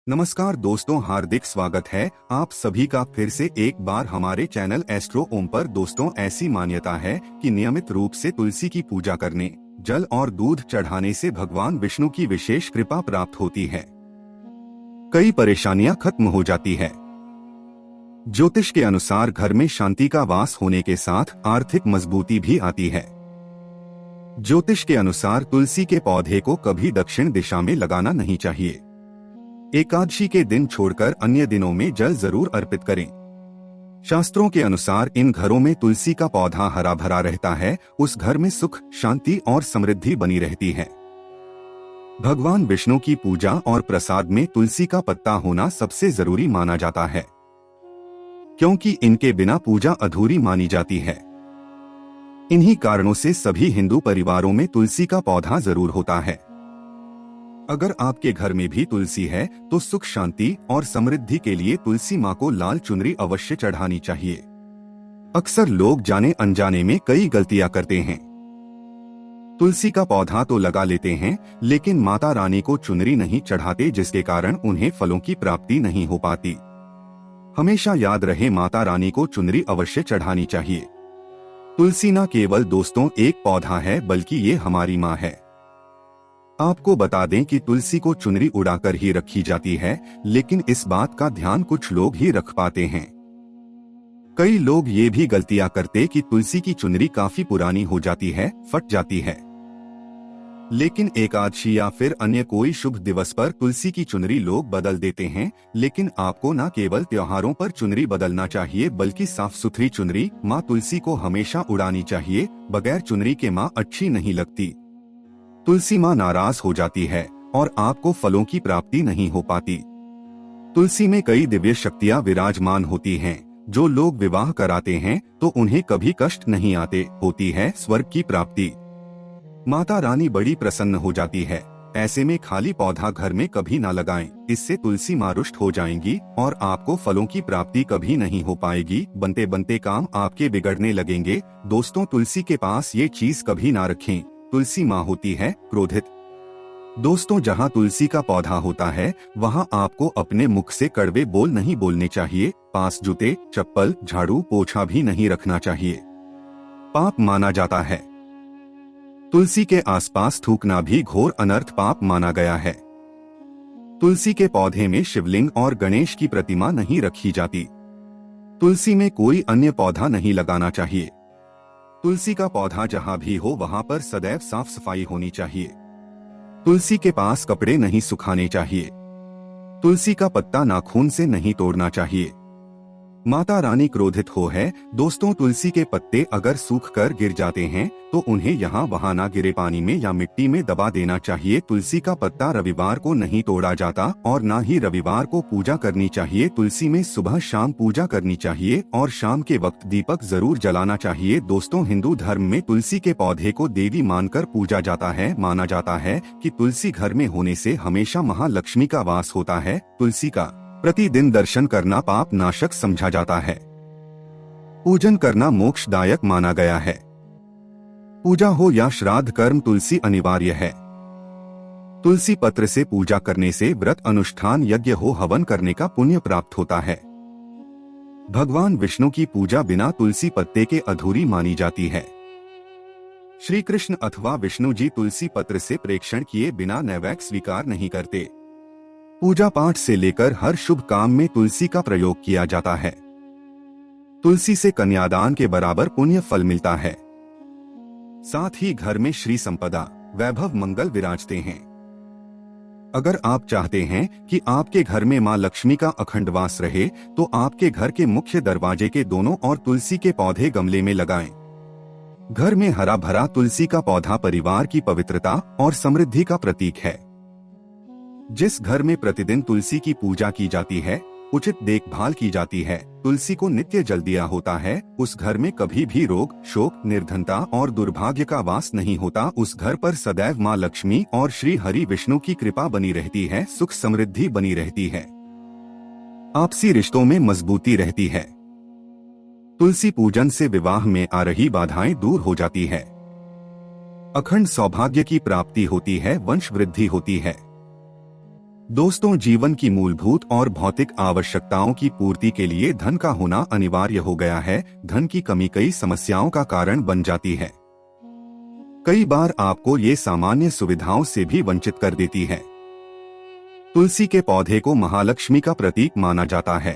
नमस्कार दोस्तों, हार्दिक स्वागत है आप सभी का फिर से एक बार हमारे चैनल एस्ट्रो ओम पर। दोस्तों, ऐसी मान्यता है कि नियमित रूप से तुलसी की पूजा करने, जल और दूध चढ़ाने से भगवान विष्णु की विशेष कृपा प्राप्त होती है। कई परेशानियां खत्म हो जाती है। ज्योतिष के अनुसार घर में शांति का वास होने के साथ आर्थिक मजबूती भी आती है। ज्योतिष के अनुसार तुलसी के पौधे को कभी दक्षिण दिशा में लगाना नहीं चाहिए। एकादशी के दिन छोड़कर अन्य दिनों में जल जरूर अर्पित करें। शास्त्रों के अनुसार इन घरों में तुलसी का पौधा हरा भरा रहता है, उस घर में सुख, शांति और समृद्धि बनी रहती है। भगवान विष्णु की पूजा और प्रसाद में तुलसी का पत्ता होना सबसे जरूरी माना जाता है, क्योंकि इनके बिना पूजा अधूरी मानी जाती है। इन्हीं कारणों से सभी हिंदू परिवारों में तुलसी का पौधा जरूर होता है। अगर आपके घर में भी तुलसी है तो सुख, शांति और समृद्धि के लिए तुलसी माँ को लाल चुनरी अवश्य चढ़ानी चाहिए। अक्सर लोग जाने अनजाने में कई गलतियां करते हैं। तुलसी का पौधा तो लगा लेते हैं, लेकिन माता रानी को चुनरी नहीं चढ़ाते, जिसके कारण उन्हें फलों की प्राप्ति नहीं हो पाती। हमेशा याद रहे, माता रानी को चुनरी अवश्य चढ़ानी चाहिए। तुलसी न केवल दोस्तों एक पौधा है, बल्कि ये हमारी माँ है। आपको बता दें कि तुलसी को चुनरी उड़ाकर ही रखी जाती है, लेकिन इस बात का ध्यान कुछ लोग ही रख पाते हैं। कई लोग ये भी गलतियां करते कि तुलसी की चुनरी काफी पुरानी हो जाती है, फट जाती है। लेकिन एकादशी या फिर अन्य कोई शुभ दिवस पर तुलसी की चुनरी लोग बदल देते हैं। लेकिन आपको न केवल त्योहारों पर चुनरी बदलना चाहिए, बल्कि साफ सुथरी चुनरी माँ तुलसी को हमेशा उड़ानी चाहिए। बगैर चुनरी के माँ अच्छी नहीं लगती। तुलसी माँ नाराज हो जाती है और आपको फलों की प्राप्ति नहीं हो पाती। तुलसी में कई दिव्य शक्तियाँ विराजमान होती हैं। जो लोग विवाह कराते हैं तो उन्हें कभी कष्ट नहीं आते, होती है स्वर्ग की प्राप्ति। माता रानी बड़ी प्रसन्न हो जाती है। ऐसे में खाली पौधा घर में कभी ना लगाएं, इससे तुलसी माँ रुष्ट हो जाएंगी और आपको फलों की प्राप्ति कभी नहीं हो पाएगी। बनते बनते काम आपके बिगड़ने लगेंगे। दोस्तों, तुलसी के पास ये चीज कभी ना रखें। तुलसी माँ होती है क्रोधित। दोस्तों, जहाँ तुलसी का पौधा होता है वहाँ आपको अपने मुख से कड़वे बोल नहीं बोलने चाहिए। पास जूते, चप्पल, झाड़ू, पोछा भी नहीं रखना चाहिए, पाप माना जाता है। तुलसी के आसपास थूकना भी घोर अनर्थ पाप माना गया है। तुलसी के पौधे में शिवलिंग और गणेश की प्रतिमा नहीं रखी जाती। तुलसी में कोई अन्य पौधा नहीं लगाना चाहिए। तुलसी का पौधा जहाँ भी हो वहाँ पर सदैव साफ सफाई होनी चाहिए। तुलसी के पास कपड़े नहीं सुखाने चाहिए। तुलसी का पत्ता नाखून से नहीं तोड़ना चाहिए। माता रानी क्रोधित हो है। दोस्तों, तुलसी के पत्ते अगर सूख कर गिर जाते हैं तो उन्हें यहाँ वहाँ ना गिरे, पानी में या मिट्टी में दबा देना चाहिए। तुलसी का पत्ता रविवार को नहीं तोड़ा जाता और ना ही रविवार को पूजा करनी चाहिए। तुलसी में सुबह शाम पूजा करनी चाहिए और शाम के वक्त दीपक जरूर जलाना चाहिए। दोस्तों, हिंदू धर्म में तुलसी के पौधे को देवी मानकर पूजा जाता है। माना जाता है कि तुलसी घर में होने से हमेशा महालक्ष्मी का वास होता है। तुलसी का प्रतिदिन दर्शन करना पाप नाशक समझा जाता है। पूजन करना मोक्षदायक माना गया है। पूजा हो या श्राद्ध कर्म, तुलसी अनिवार्य है। तुलसी पत्र से पूजा करने से व्रत, अनुष्ठान, यज्ञ हो, हवन करने का पुण्य प्राप्त होता है। भगवान विष्णु की पूजा बिना तुलसी पत्ते के अधूरी मानी जाती है। श्री कृष्ण अथवा विष्णु जी तुलसी पत्र से प्रेक्षण किए बिना नैवेद्य स्वीकार नहीं करते। पूजा पाठ से लेकर हर शुभ काम में तुलसी का प्रयोग किया जाता है। तुलसी से कन्यादान के बराबर पुण्य फल मिलता है। साथ ही घर में श्री संपदा, वैभव, मंगल विराजते हैं। अगर आप चाहते हैं कि आपके घर में मां लक्ष्मी का अखंड वास रहे तो आपके घर के मुख्य दरवाजे के दोनों ओर तुलसी के पौधे गमले में लगाएं। घर में हरा भरा तुलसी का पौधा परिवार की पवित्रता और समृद्धि का प्रतीक है। जिस घर में प्रतिदिन तुलसी की पूजा की जाती है, उचित देखभाल की जाती है, तुलसी को नित्य जल दिया होता है, उस घर में कभी भी रोग, शोक, निर्धनता और दुर्भाग्य का वास नहीं होता। उस घर पर सदैव माँ लक्ष्मी और श्री हरि विष्णु की कृपा बनी रहती है, सुख समृद्धि बनी रहती है, आपसी रिश्तों में मजबूती रहती है। तुलसी पूजन से विवाह में आ रही बाधाएं दूर हो जाती है, अखंड सौभाग्य की प्राप्ति होती है, वंश वृद्धि होती है। दोस्तों, जीवन की मूलभूत और भौतिक आवश्यकताओं की पूर्ति के लिए धन का होना अनिवार्य हो गया है। धन की कमी कई समस्याओं का कारण बन जाती है। कई बार आपको ये सामान्य सुविधाओं से भी वंचित कर देती है। तुलसी के पौधे को महालक्ष्मी का प्रतीक माना जाता है।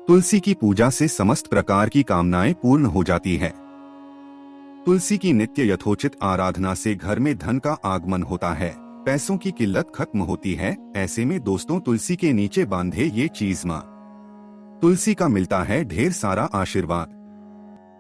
तुलसी की पूजा से समस्त प्रकार की कामनाएं पूर्ण हो जाती है। तुलसी की नित्य यथोचित आराधना से घर में धन का आगमन होता है, पैसों की किल्लत खत्म होती है। ऐसे में दोस्तों, तुलसी के नीचे बांधे ये चीज माँ तुलसी का मिलता है ढेर सारा आशीर्वाद।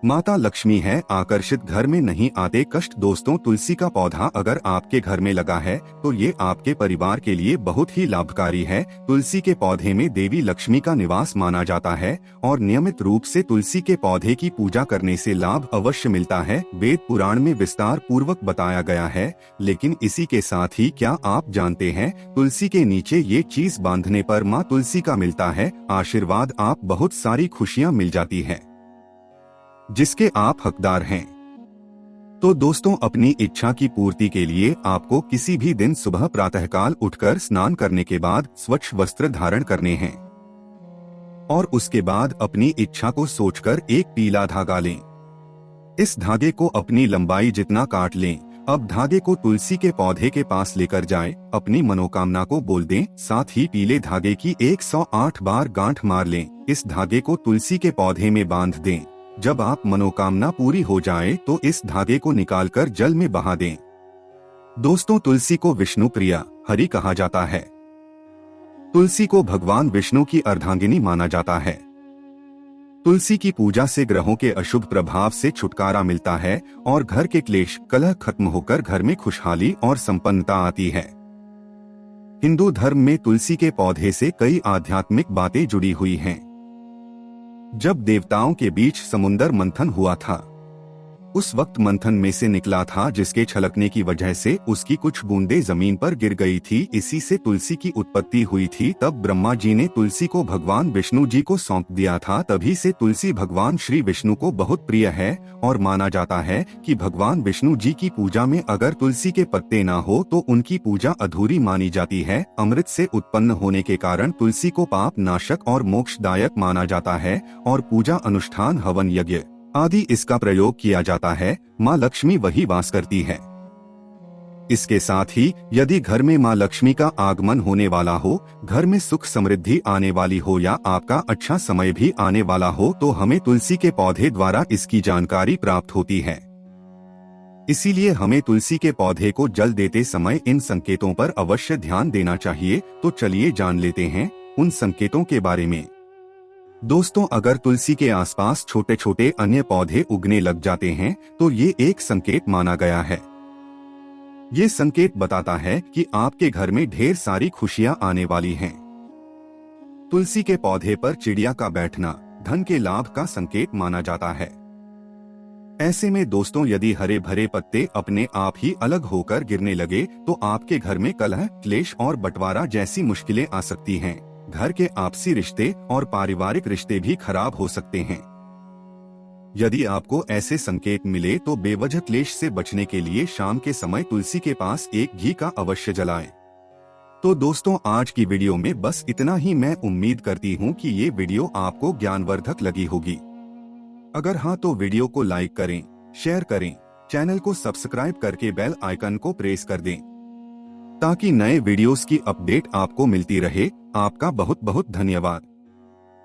माता लक्ष्मी है, आकर्षित घर में नहीं आते कष्ट। दोस्तों, तुलसी का पौधा अगर आपके घर में लगा है तो ये आपके परिवार के लिए बहुत ही लाभकारी है। तुलसी के पौधे में देवी लक्ष्मी का निवास माना जाता है और नियमित रूप से तुलसी के पौधे की पूजा करने से लाभ अवश्य मिलता है। वेद पुराण में विस्तार पूर्वक बताया गया है। लेकिन इसी के साथ ही क्या आप जानते हैं, तुलसी के नीचे ये चीज बांधने पर माँ तुलसी का मिलता है आशीर्वाद। आप बहुत सारी खुशियाँ मिल जाती है जिसके आप हकदार हैं। तो दोस्तों, अपनी इच्छा की पूर्ति के लिए आपको किसी भी दिन सुबह प्रातःकाल उठकर स्नान करने के बाद स्वच्छ वस्त्र धारण करने हैं और उसके बाद अपनी इच्छा को सोचकर एक पीला धागा लें। इस धागे को अपनी लंबाई जितना काट लें। अब धागे को तुलसी के पौधे के पास लेकर जाएं, अपनी मनोकामना को बोल दें, साथ ही पीले धागे की 108 बार गांठ मार लें। इस धागे को तुलसी के पौधे में बांध दें। जब आप मनोकामना पूरी हो जाए तो इस धागे को निकालकर जल में बहा दें। दोस्तों, तुलसी को विष्णु प्रिया हरि कहा जाता है। तुलसी को भगवान विष्णु की अर्धांगिनी माना जाता है। तुलसी की पूजा से ग्रहों के अशुभ प्रभाव से छुटकारा मिलता है और घर के क्लेश कलह खत्म होकर घर में खुशहाली और संपन्नता आती है। हिंदू धर्म में तुलसी के पौधे से कई आध्यात्मिक बातें जुड़ी हुई हैं। जब देवताओं के बीच समुद्र मंथन हुआ था, उस वक्त मंथन में से निकला था जिसके छलकने की वजह से उसकी कुछ बूंदें जमीन पर गिर गई थी। इसी से तुलसी की उत्पत्ति हुई थी। तब ब्रह्मा जी ने तुलसी को भगवान विष्णु जी को सौंप दिया था। तभी से तुलसी भगवान श्री विष्णु को बहुत प्रिय है और माना जाता है कि भगवान विष्णु जी की पूजा में अगर तुलसी के पत्ते ना हो तो उनकी पूजा अधूरी मानी जाती है। अमृत से उत्पन्न होने के कारण तुलसी को पाप नाशक और मोक्षदायक माना जाता है और पूजा अनुष्ठान हवन यज्ञ आदि इसका प्रयोग किया जाता है। माँ लक्ष्मी वही वास करती है। इसके साथ ही यदि घर में माँ लक्ष्मी का आगमन होने वाला हो, घर में सुख समृद्धि आने वाली हो या आपका अच्छा समय भी आने वाला हो तो हमें तुलसी के पौधे द्वारा इसकी जानकारी प्राप्त होती है। इसीलिए हमें तुलसी के पौधे को जल देते समय इन संकेतों पर अवश्य ध्यान देना चाहिए। तो चलिए जान लेते हैं उन संकेतों के बारे में। दोस्तों, अगर तुलसी के आसपास छोटे छोटे अन्य पौधे उगने लग जाते हैं तो ये एक संकेत माना गया है। ये संकेत बताता है कि आपके घर में ढेर सारी खुशियां आने वाली हैं। तुलसी के पौधे पर चिड़िया का बैठना धन के लाभ का संकेत माना जाता है। ऐसे में दोस्तों, यदि हरे भरे पत्ते अपने आप ही अलग होकर गिरने लगे तो आपके घर में कलह, क्लेश और बंटवारा जैसी मुश्किलें आ सकती हैं। घर के आपसी रिश्ते और पारिवारिक रिश्ते भी खराब हो सकते हैं। यदि आपको ऐसे संकेत मिले तो बेवजह क्लेश से बचने के लिए शाम के समय तुलसी के पास एक घी का अवश्य जलाएं। तो दोस्तों, आज की वीडियो में बस इतना ही। मैं उम्मीद करती हूँ कि ये वीडियो आपको ज्ञानवर्धक लगी होगी। अगर हाँ तो वीडियो को लाइक करें, शेयर करें, चैनल को सब्सक्राइब करके बेल आइकन को प्रेस कर दें ताकि नए वीडियोस की अपडेट आपको मिलती रहे। आपका बहुत बहुत धन्यवाद।